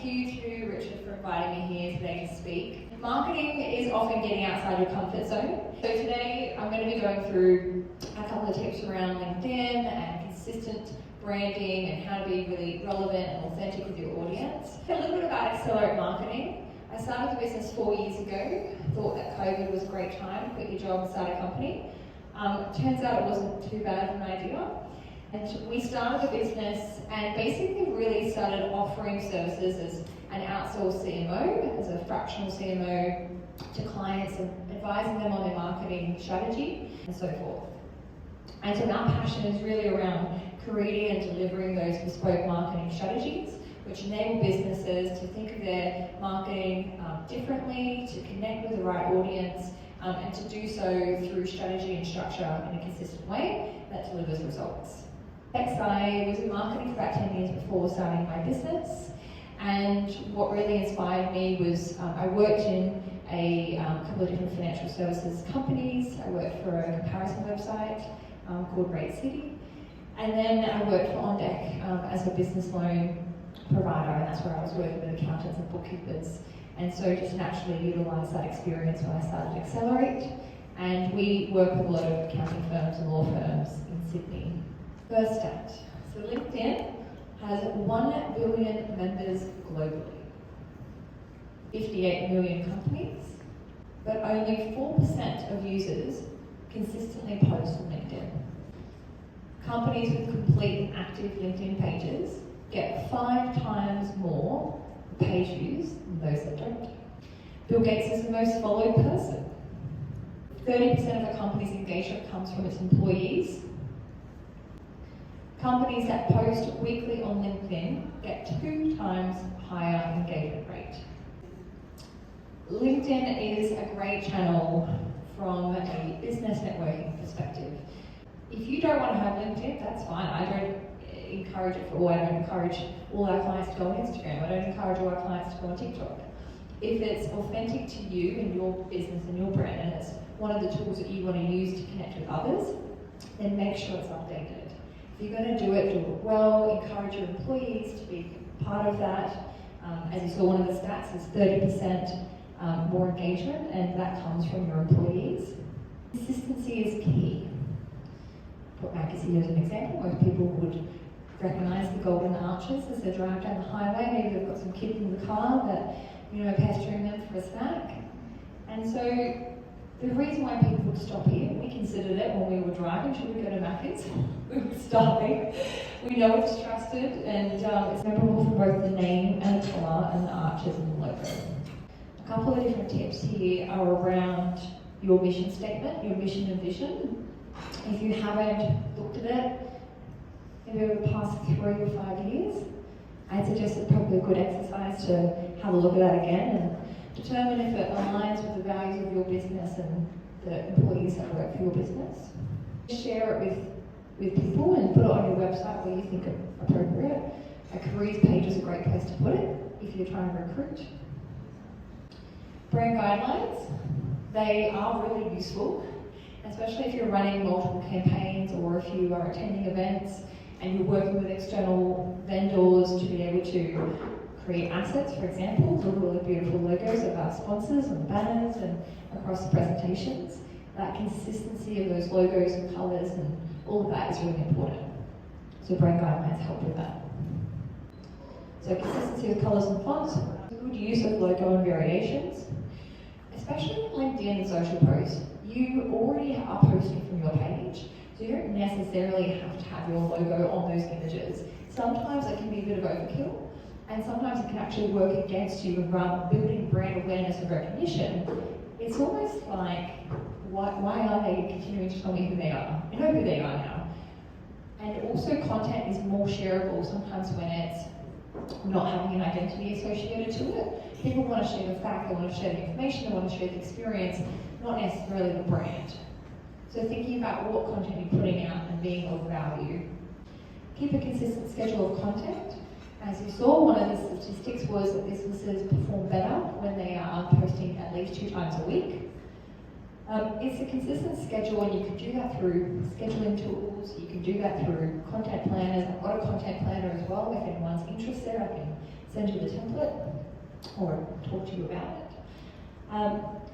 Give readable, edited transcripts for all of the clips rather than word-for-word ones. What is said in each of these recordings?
you to Richard for inviting me here today to speak. Marketing is often getting outside your comfort zone. So today I'm going to be going through a couple of tips around LinkedIn and consistent branding and how to be really relevant and authentic with your audience. A little bit about Excelerate Marketing. I started the business 4 years ago. Thought that COVID was a great time to quit your job and start a company. Turns out it wasn't too bad of an idea. And we started the business and basically really started offering services as an outsourced CMO, as a fractional CMO to clients and advising them on their marketing strategy and so forth. And so our passion is really around creating and delivering those bespoke marketing strategies which enable businesses to think of their marketing differently, to connect with the right audience, and to do so through strategy and structure in a consistent way that delivers results. I was in marketing for about 10 years before starting my business, and what really inspired me was I worked in a couple of different financial services companies. I worked for a comparison website called Rate City, and then I worked for On Deck as a business loan provider, and that's where I was working with accountants and bookkeepers, and so just naturally utilised that experience when I started Excelerate. And we work with a lot of accounting firms and law firms in Sydney. First stat, so LinkedIn has 1 billion members globally, 58 million companies, but only 4% of users consistently post on LinkedIn. Companies with complete and active LinkedIn pages get 5 times more page views than those that don't. Bill Gates is the most followed person. 30% of a company's engagement comes from its employees. Companies that post weekly on LinkedIn get 2 times higher engagement rate. LinkedIn is a great channel from a business networking perspective. If you don't want to have LinkedIn, that's fine. I don't encourage it for all. I don't encourage all our clients to go on Instagram. I don't encourage all our clients to go on TikTok. If it's authentic to you and your business and your brand, and it's one of the tools that you want to use to connect with others, then make sure it's updated. If you're going to do it well. Encourage your employees to be part of that. As you saw, one of the stats is 30% more engagement, and that comes from your employees. Consistency is key. Put Magazine as an example. Most people would recognise the golden arches as they drive down the highway. Maybe they've got some kid in the car that, pestering them for a snack. And so the reason why people would stop here, we considered it when we were driving, should we go to Macca's? We were starving. We know it's trusted, and it's memorable for both the name and the colour and the arches and the logo. A couple of different tips here are around your mission statement, your mission and vision. If you haven't looked at it, maybe over the past 3 or 5 years, I'd suggest it's probably a good exercise to have a look at that again and determine if it aligns with the values of your business and the employees that work for your business. Share it with people and put it on your website where you think it's appropriate. A careers page is a great place to put it if you're trying to recruit. Brand guidelines, they are really useful, especially if you're running multiple campaigns or if you are attending events and you're working with external vendors to be able to create assets, for example, the really beautiful logos of our sponsors and banners and across the presentations. That consistency of those logos and colours and all of that is really important. So brand guidelines help with that. So consistency of colours and fonts, good use of logo and variations, especially with LinkedIn and social posts. You already are posting from your page, so you don't necessarily have to have your logo on those images. Sometimes it can be a bit of overkill, and sometimes it can actually work against you. And rather than building brand awareness and recognition, it's almost like, why are they continuing to tell me who they are? I know who they are now. And also content is more shareable sometimes when it's not having an identity associated to it. People want to share the fact, they want to share the information, they want to share the experience, not necessarily the brand. So thinking about what content you're putting out and being of value. Keep a consistent schedule of content. As you saw, one of the statistics was that businesses perform better when they are posting at least 2 times a week. It's a consistent schedule, and you can do that through scheduling tools, you can do that through content planners. I've got a content planner as well. If anyone's interested, I can send you the template or talk to you about it.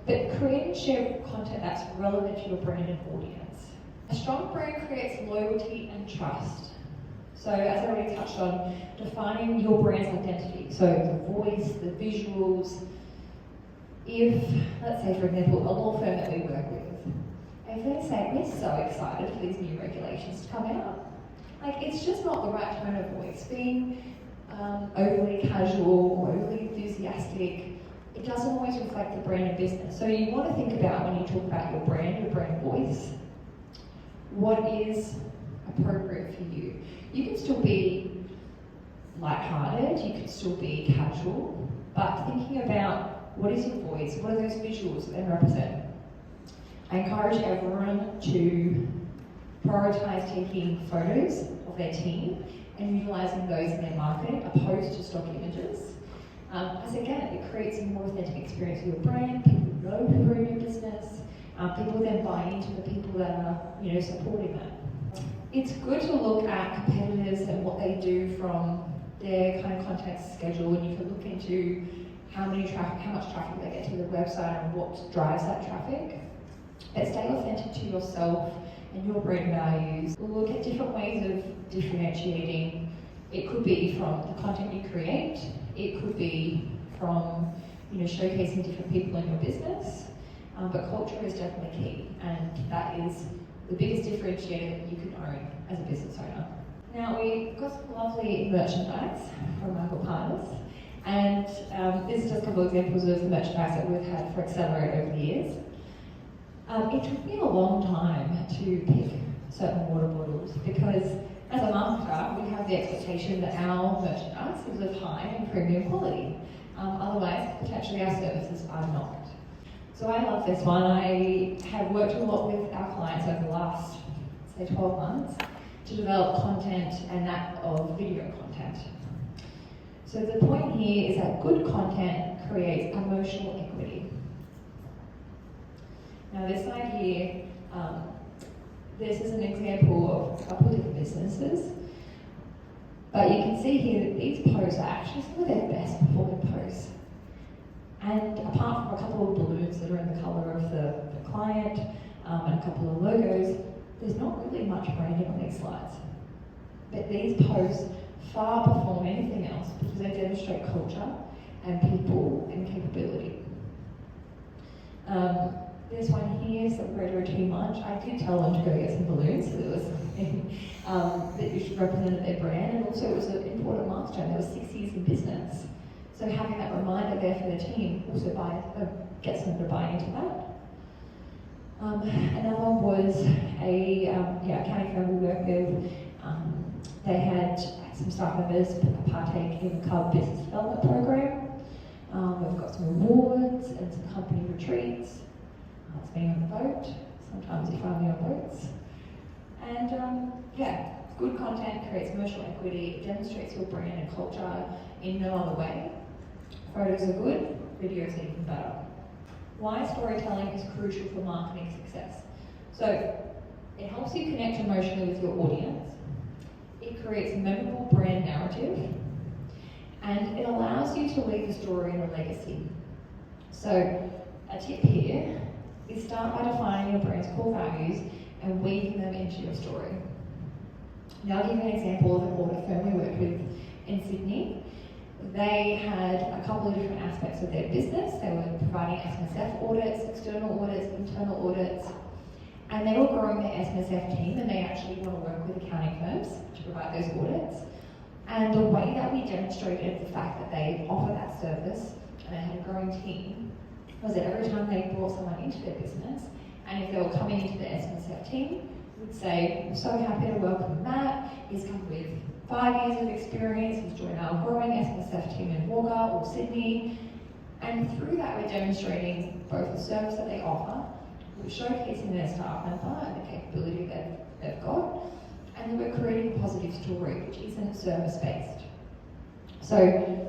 But create and share content that's relevant to your brand and audience. A strong brand creates loyalty and trust. So as I already touched on, defining your brand's identity. So the voice, the visuals. If, let's say for example, a law firm that we work with, if they say, we're so excited for these new regulations to come out, like it's just not the right tone of voice. Being overly casual, overly enthusiastic, it doesn't always reflect the brand of business. So you want to think about when you talk about your brand voice, what is appropriate for you. You can still be lighthearted, you can still be casual, but thinking about what is your voice, what are those visuals that they represent. I encourage everyone to prioritize taking photos of their team and utilising those in their marketing opposed to stock images. As again, it creates a more authentic experience for your brand, people know who are in your business, people then buy into the people that are supporting that. It's good to look at competitors and what they do from their kind of content schedule, and you can look into how much traffic they get to the website and what drives that traffic. But stay authentic to yourself and your brand values. Look at different ways of differentiating. It could be from the content you create. It could be from showcasing different people in your business. But culture is definitely key, and that is the biggest differentiator that you can own as a business owner. Now we've got some lovely merchandise from Michael Partners, and this is just a couple of examples of the merchandise that we've had for Excelerate over the years. It took me a long time to pick certain water bottles because as a marketer, we have the expectation that our merchandise is of high and premium quality. Otherwise, potentially our services are not. So I love this one. I have worked a lot with our clients over the last, say, 12 months to develop content, and that of video content. So the point here is that good content creates emotional equity. Now this side here, this is an example of a couple of different businesses. But you can see here that these posts are actually some of their best performing posts. And apart from a couple of balloons that are in the colour of the client and a couple of logos, there's not really much branding on these slides. But these posts far perform anything else because they demonstrate culture and people and capability. This one here is the Rotary Team Lunch. I did tell them to go get some balloons, so there was something that represented their brand, and also it was an important milestone. There was 6 years in business. So having that reminder there for the team also gets them to buy into that. Another one was a accounting firm we work with. They had some staff members partake in the Club Business Development Program. We've got some awards and some company retreats. It's being on the boat. Sometimes you find me on boats. And good content creates emotional equity. It demonstrates your brand and culture in no other way. Photos are good, videos are even better. Why storytelling is crucial for marketing success. So it helps you connect emotionally with your audience. It creates a memorable brand narrative, and it allows you to leave a story and a legacy. So a tip here is start by defining your brand's core values and weaving them into your story. Now I'll give you an example of an audit firm we worked with in Sydney. They had a couple of different aspects of their business. They were providing SMSF audits, external audits, internal audits, and they were growing their SMSF team, and they actually want to work with accounting firms to provide those audits. And the way that we demonstrated the fact that they offer that service and they had a growing team was that every time they brought someone into their business, and if they were coming into the SMSF team, we'd say, "We're so happy to welcome Matt. He's come with 5 years of experience. He's joined our growing SMSF team in Wagga or Sydney." And through that, we're demonstrating both the service that they offer, we're showcasing their staff member and the capability that they've got, and then we're creating a positive story, which isn't service-based. So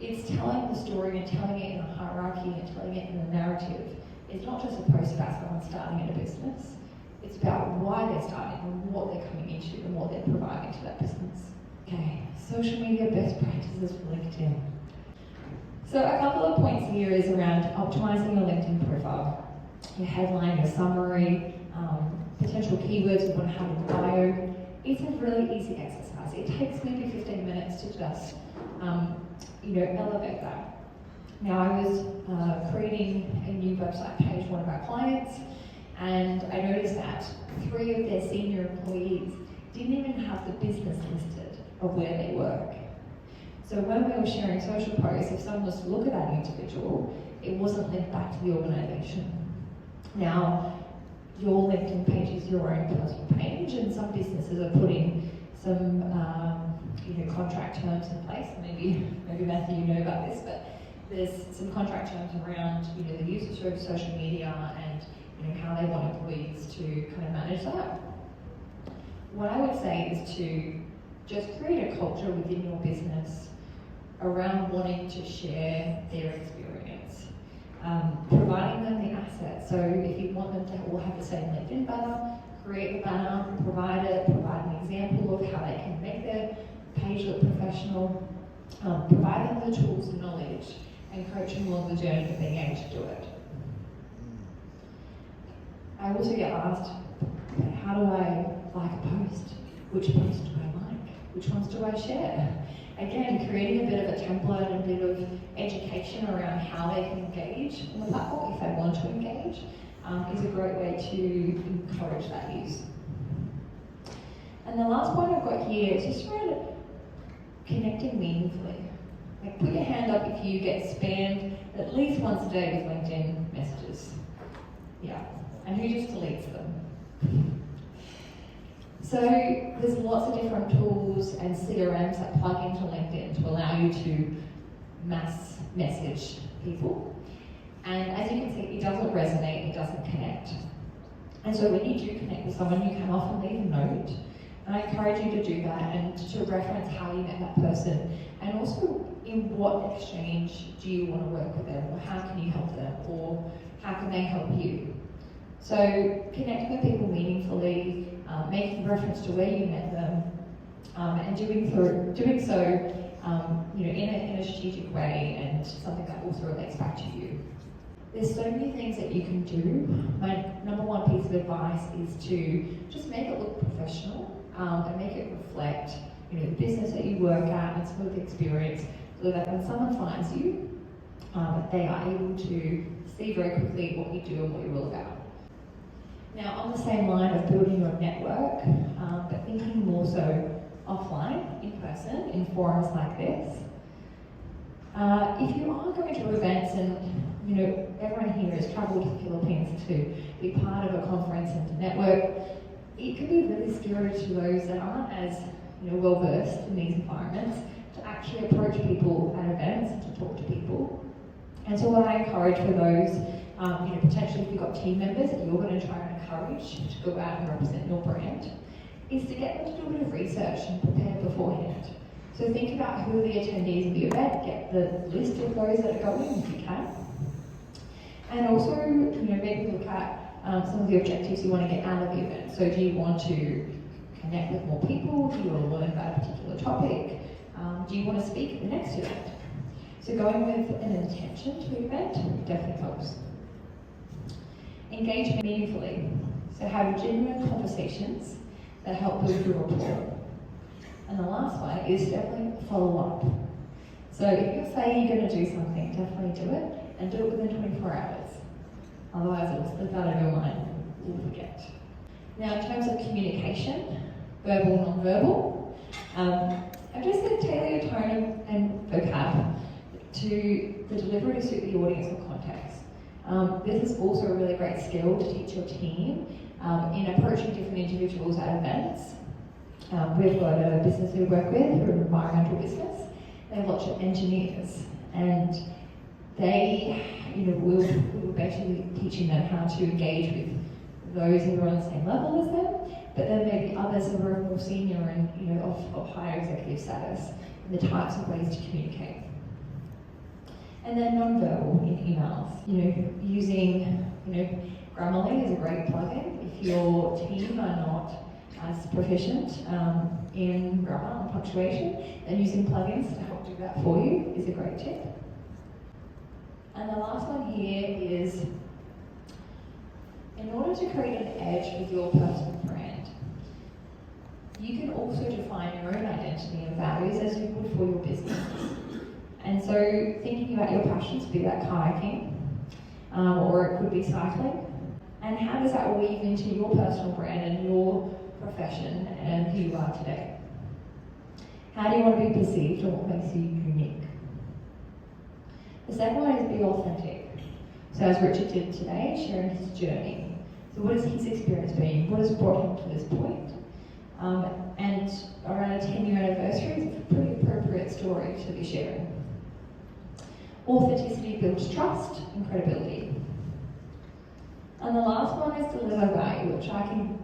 it's telling the story and telling it in a hierarchy and telling it in a narrative. It's not just a post about someone starting in a business. It's about why they're starting and what they're coming into and what they're providing to that business. Okay, social media best practices for LinkedIn. So a couple of points here is around optimizing your LinkedIn profile. Your headline, your summary, potential keywords you want to have in your bio. It's a really easy exercise. It takes maybe 15 minutes to just, elevate that. Now I was creating a new website page for one of our clients, and I noticed that 3 of their senior employees didn't even have the business listed of where they work. So when we were sharing social posts, if someone was to look at that individual, it wasn't linked back to the organisation. Now, your LinkedIn page is your own personal page, and some businesses are putting some contract terms in place. Maybe Matthew, you know about this, but there's some contract terms around the use of social media and how they want employees to kind of manage that. What I would say is to just create a culture within your business around wanting to share their experience, providing them the assets. So if you want them to all have the same LinkedIn banner, create the banner, provide an example of how they can make their page look professional, provide them the tools and knowledge, and coach them along the journey of being able to do it. I also get asked, how do I like a post? Which post do I like? Which ones do I share? Again, creating a bit of a template and a bit of education around how they can engage on the platform if they want to engage is a great way to encourage that use. And the last point I've got here is just around connecting meaningfully. Like, put your hand up if you get spammed at least once a day with LinkedIn messages. Yeah, and who just deletes them? So there's lots of different tools and CRMs that plug into LinkedIn to allow you to mass message people. And as you can see, it doesn't resonate, it doesn't connect. And so when you do connect with someone, you can often leave a note. And I encourage you to do that and to reference how you met that person, and also in what exchange do you want to work with them, or how can you help them, or how can they help you. So connecting with people meaningfully, making reference to where you met them, and doing so in a strategic way, and something that also relates back to you. There's so many things that you can do. My number one piece of advice is to just make it look professional, and make it reflect the business that you work at and some of the experience, so that when someone finds you, they are able to see very quickly what you do and what you're all about. Now, on the same line of building your network, but thinking more so offline, in person, in forums like this. If you are going to events, and everyone here has travelled to the Philippines to be part of a conference and to network, it can be really scary to those that aren't as well versed in these environments to actually approach people at events and to talk to people. And so what I encourage for those, potentially if you've got team members that you're going to try and encourage to go out and represent your brand, is to get them to do a bit of research and prepare beforehand. So think about who are the attendees of the event, get the list of those that are going if you can. And also, maybe look at some of the objectives you want to get out of the event. So do you want to connect with more people? Do you want to learn about a particular topic? Do you want to speak at the next event? So going with an intention to the event definitely helps. Engage meaningfully. So have genuine conversations that help build your rapport. And the last one is definitely follow up. So if you say you're going to do something, definitely do it, and do it within 24 hours. Otherwise it'll slip out of your mind, you'll forget. Now in terms of communication, verbal, non-verbal, I've just said tailor your tone and vocab to the delivery to suit the audience or context. This is also a really great skill to teach your team in approaching different individuals at events. We've got a business we work with, we're an environmental business. They have lots of engineers, and they, we're basically teaching them how to engage with those who are on the same level as them, but then maybe others who are more senior and of higher executive status, and the types of ways to communicate. And then non-verbal in emails, using, Grammarly is a great plugin. If your team are not as proficient in grammar and punctuation, then using plugins to help do that for you is a great tip. And the last one here is, in order to create an edge with your personal brand, you can also define your own identity and values as you would for your business. And so thinking about your passions, be that kayaking, or it could be cycling, and how does that weave into your personal brand and your profession and who you are today? How do you want to be perceived and what makes you unique? The second one is be authentic. So as Richard did today, sharing his journey. So what has his experience been? What has brought him to this point? And around a 10-year anniversary is a pretty appropriate story to be sharing. Authenticity builds trust and credibility. And the last one is deliver value, which I can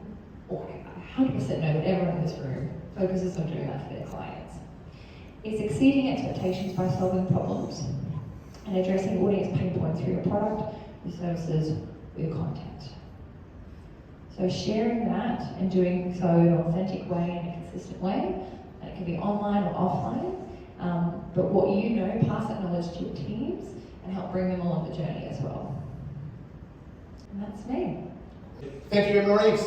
100% know that everyone in this room focuses on doing that for their clients. It's exceeding expectations by solving problems and addressing audience pain points through your product, your services, or your content. So sharing that and doing so in an authentic way and a consistent way, and it can be online or offline, but what you know, pass that knowledge to your teams and help bring them along the journey as well. And that's me. Thank you, Anne-Marie.